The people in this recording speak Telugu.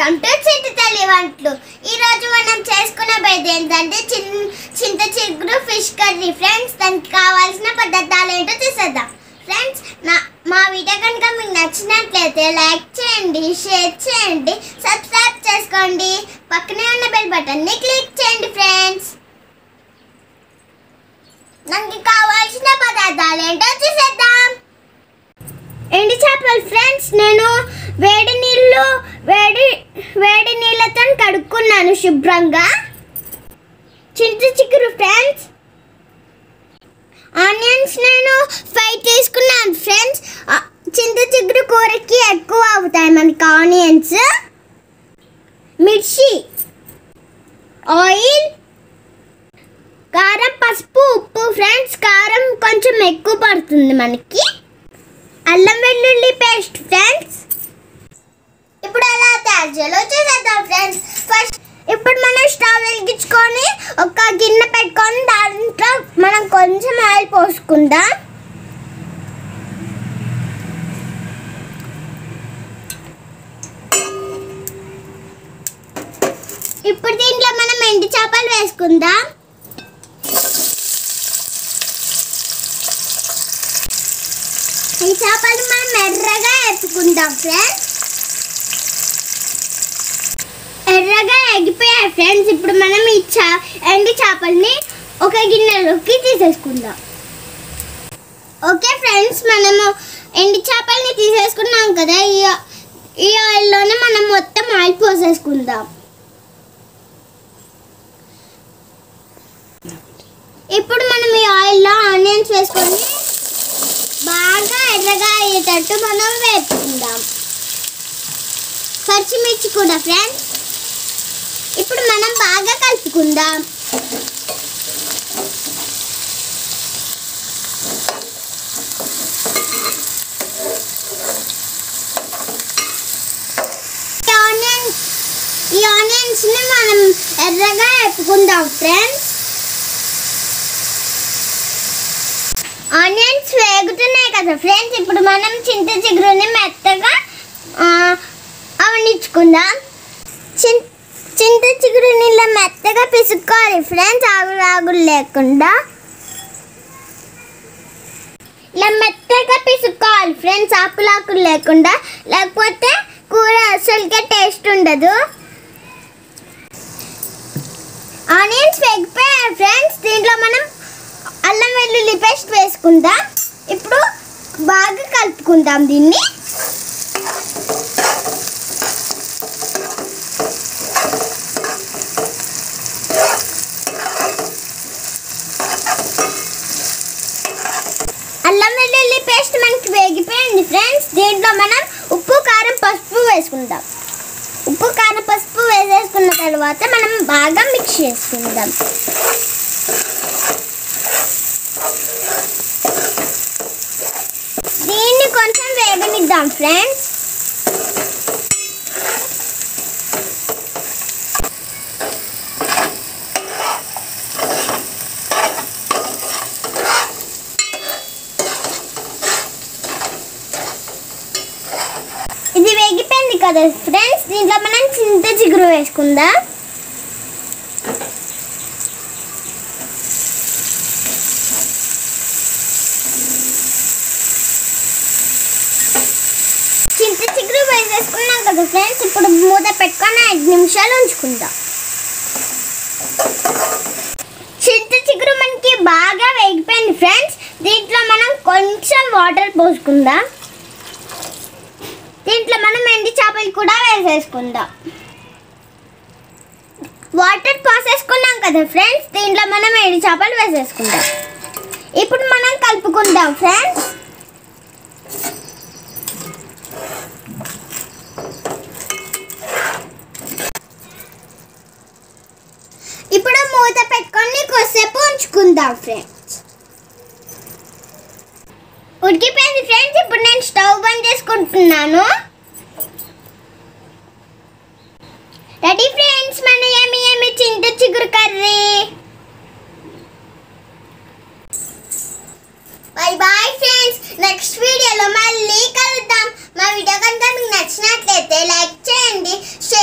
వెల్కమ్ టు చింతతల్లి వంటలు. ఈరోజు మనం చేసుకునేది ఏంటంటే చింత చిగురు ఫిష్ కర్రీ ఫ్రెండ్స్. దానికి కావాల్సిన పదార్థాలు ఏంటో చూసేద్దాం ఫ్రెండ్స్. మా వీడియో కనుక మీకు నచ్చినట్లయితే లైక్ చేయండి, షేర్ చేయండి, సబ్స్క్రైబ్ చేసుకోండి, పక్కనే ఉన్న బెల్ బటన్ని క్లిక్ చేయండి ఫ్రెండ్స్. దానికి కావాల్సిన పదార్థాలు ఏంటో చూసేద్దాం. ఎండి చేపలు ఫ్రెండ్స్, నేను వేడి నీళ్ళతో కడుక్కున్నాను శుభ్రంగా. చింత చిగురు ఫ్రెండ్స్, ఆనియన్స్ నేను 5 తీసుకున్నాను ఫ్రెండ్స్. చింత చిగురు కూరకి ఎక్కువ అవుతాయి మనకి ఆనియన్స్. మిర్చి, ఆయిల్, కారం, పసుపు, ఉప్పు ఫ్రెండ్స్. కారం కొంచెం ఎక్కువ పడుతుంది మనకి. అల్లం వెల్లుల్లి పేస్ట్ ఫ్రెండ్స్. ఇప్పుడు ఎలా తయారు చేయాలో చూసేద్దాం ఫ్రెండ్స్. ఫస్ట్ ఇప్పుడు మనం స్టవ్ వెలిగించుకొని ఒక గిన్నె పెట్టుకొని దాంట్లో మనం కొంచెం ఆయిల్ పోసుకుందాం. ఇప్పుడు దీంట్లో మనం ఎండు చేపలు వేసుకుందాం. ఈ చేపలు మనం ఎర్రగా వేసుకుందాం ఫ్రెండ్స్. ఎర్రగా ఎగిపోయాయి ఫ్రెండ్స్. ఇప్పుడు మనం ఈ ఎండు చేపల్ని ఒక గిన్నెలోకి తీసేసుకుందాం. ఓకే ఫ్రెండ్స్, మనము ఎండు చేపల్ని తీసేసుకున్నాం కదా. ఈ ఆయిల్లోనే మనం మొత్తం ఆయిల్ పోసేసుకుందాం. ఇప్పుడు మనం ఈ ఆయిల్లో ఆనియన్స్ వేసుకొని బాగా ఎర్రగా అయ్యేటట్టు మనం వేపుకుందాం. పచ్చిమిర్చి కూడా ఫ్రెండ్స్. ఇప్పుడు మనం బాగా కలుపుకుందాం. ఈ ఆనియన్స్ ని మనం ఎర్రగా వేపుకుందాం ఫ్రెండ్స్. ఆనియన్స్ వేగుతున్నాయి కదా ఫ్రెండ్స్. ఇప్పుడు మనం చింత చిగురుని మెత్తగా అవనిచ్చుకుందాం. చింత చిగురుని ఇలా మెత్తగా పిసుక్కోవాలి ఫ్రెండ్స్, ఆగులు లేకుండా. ఇలా మెత్తగా పిసుక్కోవాలి ఫ్రెండ్స్, ఆకులు లేకుండా, లేకపోతే కూర అసలుకే టేస్ట్ ఉండదు. ఆనియన్స్ వేగిపోయాయి ఫ్రెండ్స్. దీంట్లో మనం అల్లం వెల్లుల్లి పేస్ట్ వేసుకుందాం. ఇప్పుడు బాగా కలుపుకుందాం దీన్ని. అల్లం వెల్లుల్లి పేస్ట్ మనకి వేగిపోయింది ఫ్రెండ్స్. దీంట్లో మనం ఉప్పు, కారం, పసుపు వేసుకుందాం. ఉప్పు, కారం, పసుపు వేసేసుకున్న తర్వాత మనం బాగా మిక్స్ చేసుకుందాం. దీన్ని కొంచెం వేగనిద్దాం ఫ్రెండ్స్. ఇది వేగిపోయింది కదా ఫ్రెండ్స్. దీంట్లో మనం చింత చిగురు వేసుకుందాం. చింత చిగురు వేసేసుకున్నాం కదా ఫ్రెండ్స్. ఇప్పుడు మూత పెట్టుకొని 5 నిమిషాలు ఉంచుకుందాం. చింత చిగురు మనకి బాగా వేగిపోయింది ఫ్రెండ్స్. దీంట్లో మనం కొంచెం వాటర్ పోసుకుందాం. దీంట్లో మనం ఎండి చేపలు కూడా వేసేసుకుందాం. వాటర్ పోసేసుకున్నాం కదా ఫ్రెండ్స్. దీంట్లో మనం ఎండి చేపలు వేసేసుకుందాం. ఇప్పుడు మనం కలుపుకుందాం ఫ్రెండ్స్. ఇప్పుడు మూత పెట్టుకొని కొద్దిసేపు ఉంచుకుందాం ఫ్రెండ్స్. ఉడికిపోయింది ఫ్రెండ్స్. ఇప్పుడు నేను స్టవ్ బంద్ చేసుకుంటున్నాను. రెడీ ఫ్రెండ్స్, మన యమ్మీ చింత చిగురు curry. By bye friends, next వీడియోలో మళ్ళీ కలుద్దాం. మా వీడియో కనుక మీకు నచ్చినట్లయితే లైక్ చేయండి, షేర్